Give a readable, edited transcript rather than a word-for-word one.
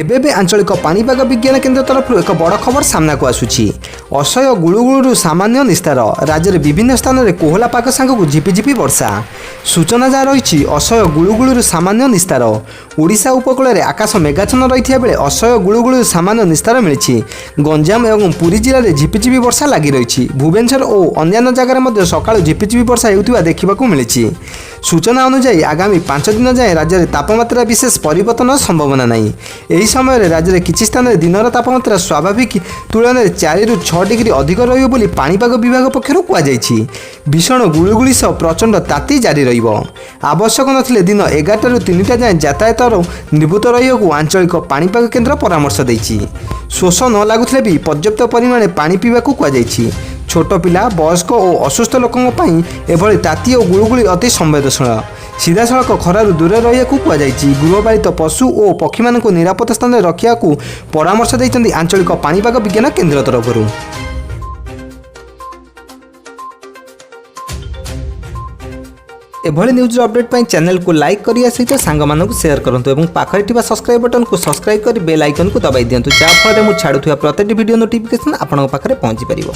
एबे आंचलिक पाणीपाग विज्ञान केन्द्र तरफ एक बड़ खबर सामना को आसुछि। असह्य गुळुगुळु सामान्य निस्तार। राज्य में विभिन्न स्थान में कोहला पाग सांगू झिपिझिपि वर्षा। सूचना जहाँ रही असह्य गुळुगुळु सामान्य निस्तार। ओडिशा उपकूल में आकाश मेघाच्छन्न रही बेले असह्य गुळुगुळु सामान्य निस्तार मिली। गंजाम और पुरी जिले में झिपिझिपि वर्षा लगी रही। भुवनेश्वर और अन्य जगह सकाळु झिपिझिपि वर्षा होता देखा मिली। सूचना अनुसार आगामी 5 दिन जाए राज्य में तापमात्रा विशेष परिवर्तन संभावना नहीं। यही समय राज्य में किसी स्थान में दिन तापमात्रा स्वाभाविक तुलन में 4 ରୁ 6 डिग्री अधिक रहिबो बोली पाणीपाग विभाग पक्षर कहुଯାଇଛି। भीषण गुळुगुळि सह प्रचंड ताती जारी रहिबो। आवश्यक नथिले दिन 11 ରୁ 3टा जाए यातायात निवृत्त रहिବାକୁ आंचलिक पाणीपाग केन्द्र परामर्श देछि। शोष न लागुथिले भी पर्याप्त परिमाण पानी पीवाकू कहुଯାଇଛି। छोट पिला वयस्क और असुस्थ लोकों एभली ताती और गुळुगुळि अति संवेदनशील। सीधा सड़क खरारु दूर रहिया कहुଯାଇଛି। गृहपालित पशु और पक्षी मानक निरापद स्थान में रखा परामर्श देइछन्ति आंचलिक पाणीपाग विज्ञान केन्द्र तरफ। एभली न्यूज अपडेट पाई चैनल को लाइक करिया सहित सांग मानकु शेयर करंतु एवं पाखरे थिबा सब्सक्राइब बटन को सब्सक्राइब कर बेल आइकन को दबाई दियंतु, जा फଳରେ मु छाडुथिबा प्रत्येक वीडियो नोटिफिकेशन आपनक पाखरे पहुंची परिबो।